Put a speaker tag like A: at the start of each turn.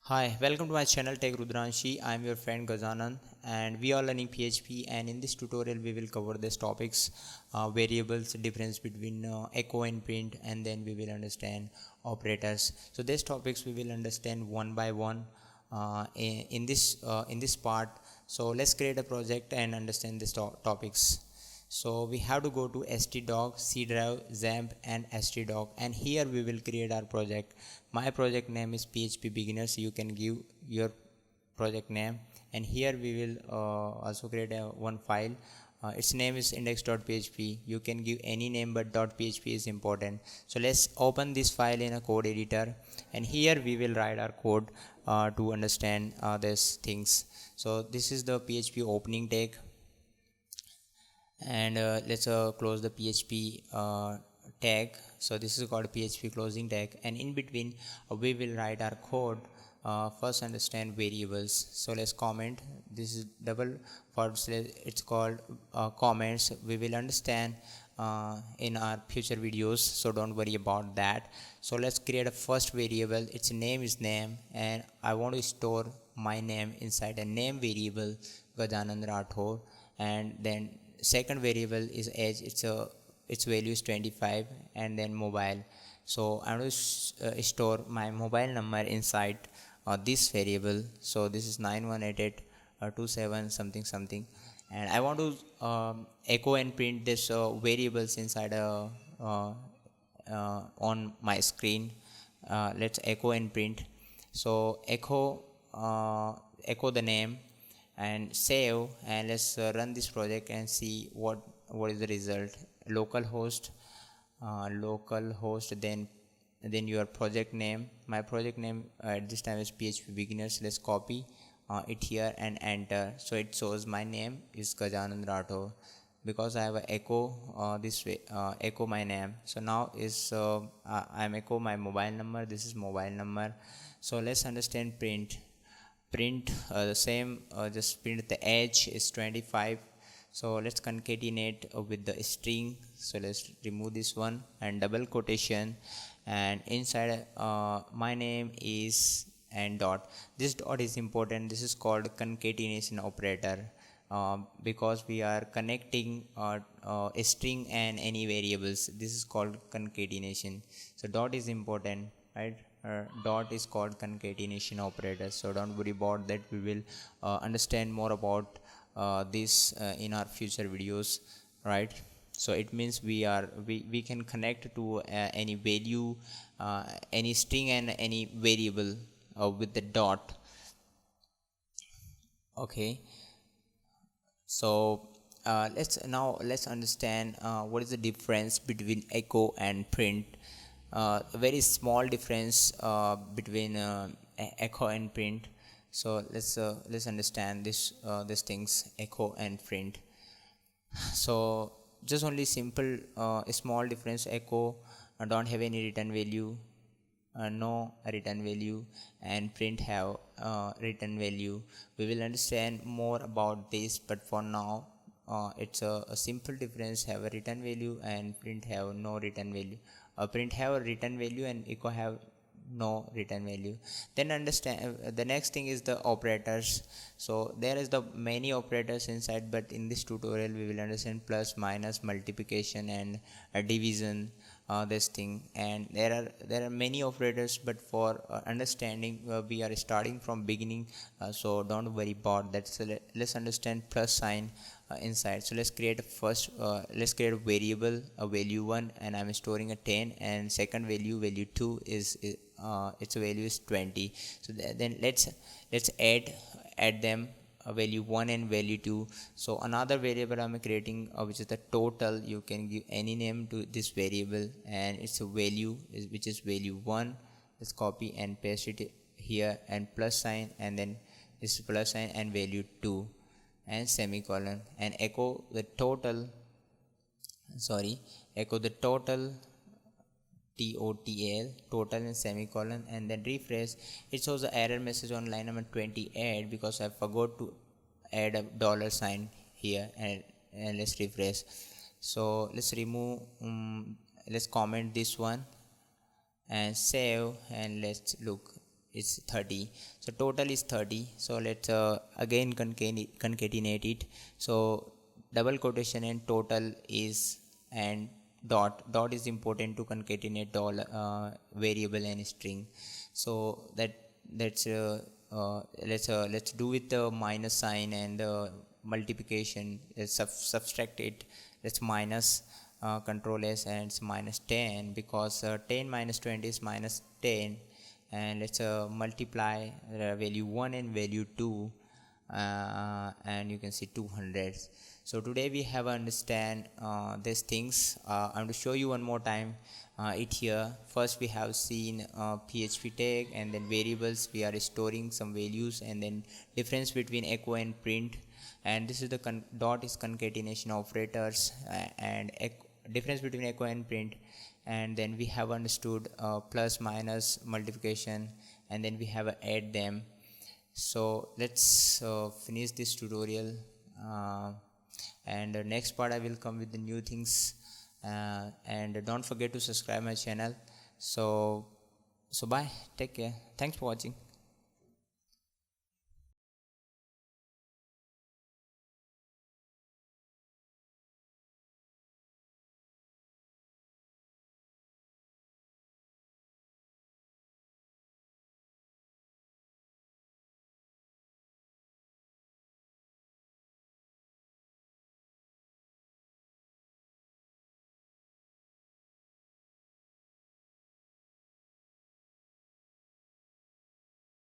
A: Hi, welcome to my channel Tech Rudranshi. I am your friend Gajanan and we are learning PHP, and in this tutorial we will cover these topics, variables, difference between echo and print, and then we will understand operators. So these topics we will understand one by one in this part. So let's create a project and understand these topics. So we have to go to htdoc, c drive, xampp and htdoc, and here we will create our project. My project name is php beginners. You can give your project name, and here we will also create one file. Its name is index.php. You can give any name, but .php is important. So let's open this file in a code editor, and here we will write our code to understand these things. So this is the php opening tag, and let's close the php tag. So this is called php closing tag, and in between we will write our code. First understand variables. So let's comment. This is double forward slash, it's called comments. We will understand in our future videos, so don't worry about that. So let's create a first variable. Its name is name, and I want to store my name inside a name variable, Gajanan Rathore. And then second variable is age. Its value is 25, and then mobile. So I'm going to store my mobile number inside this variable. So this is 9188 27 something something, and I want to echo and print this variables inside on my screen. Let's echo and print. So echo the name and save, and let's run this project and see what is the result. Localhost, localhost, then your project name. My project name at this time is php beginners. Let's copy it here and enter. So it shows my name is Gajanan Rathore, because I have a echo this way, echo my name. So now is I'm echo my mobile number. This is mobile number. So let's understand print. The same, just print the age is 25. So let's concatenate with the string. So let's remove this one and double quotation, and inside my name is and dot. This dot is important. This is called concatenation operator, because we are connecting a string and any variables. This is called concatenation. So dot is important, right? Dot is called concatenation operator. So don't worry about that. We will understand more about this in our future videos, right? So it means we can connect to any value, any string and any variable with the dot. Okay, so let's understand what is the difference between echo and print. A very small difference between echo and print. So let's understand these things, echo and print. So just only simple small difference. Echo don't have any return value, no return value, and print have return value. We will understand more about this, but for now it's a simple difference. Have a return value and print have no return value. Print have a return value and echo have no return value. Then understand the next thing is the operators. So there is the many operators inside, but in this tutorial we will understand plus, minus, multiplication and division, this thing. And there are many operators, but for understanding we are starting from beginning, so don't worry about that. So let's understand plus sign inside. So let's create let's create a variable, a value 1, and I'm storing a 10, and second value 2 is its value is 20. So then let's add them, value 1 and value 2. So another variable I'm creating, which is the total. You can give any name to this variable, and its a value which is value 1. Let's copy and paste it here, and plus sign, and then this plus sign and value 2 and semicolon, and echo the total. Echo the total, total and semicolon, and then refresh. It shows the error message on line number 28 because I forgot to add a dollar sign here, and let's refresh. So let's remove, let's comment this one and save, and let's look. is 30, so total is 30. So let's again concatenate it. So double quotation and total is, and dot is important to concatenate all variable and string. So that's let's do with the minus sign and multiplication. Let's subtract it. Let's minus control s, and it's minus 10, because 10 minus 20 is minus 10. And let's multiply value 1 and value 2, and you can see 200. So today we have understand these things. I'm going to show you one more time it here. First we have seen PHP tag, and then variables, we are storing some values, and then difference between echo and print. And this is the dot is concatenation operators, and difference between echo and print. And then we have understood plus minus multiplication, and then we have add them. So let's finish this tutorial, and next part I will come with the new things, and don't forget to subscribe my channel. So bye, take care, thanks for watching.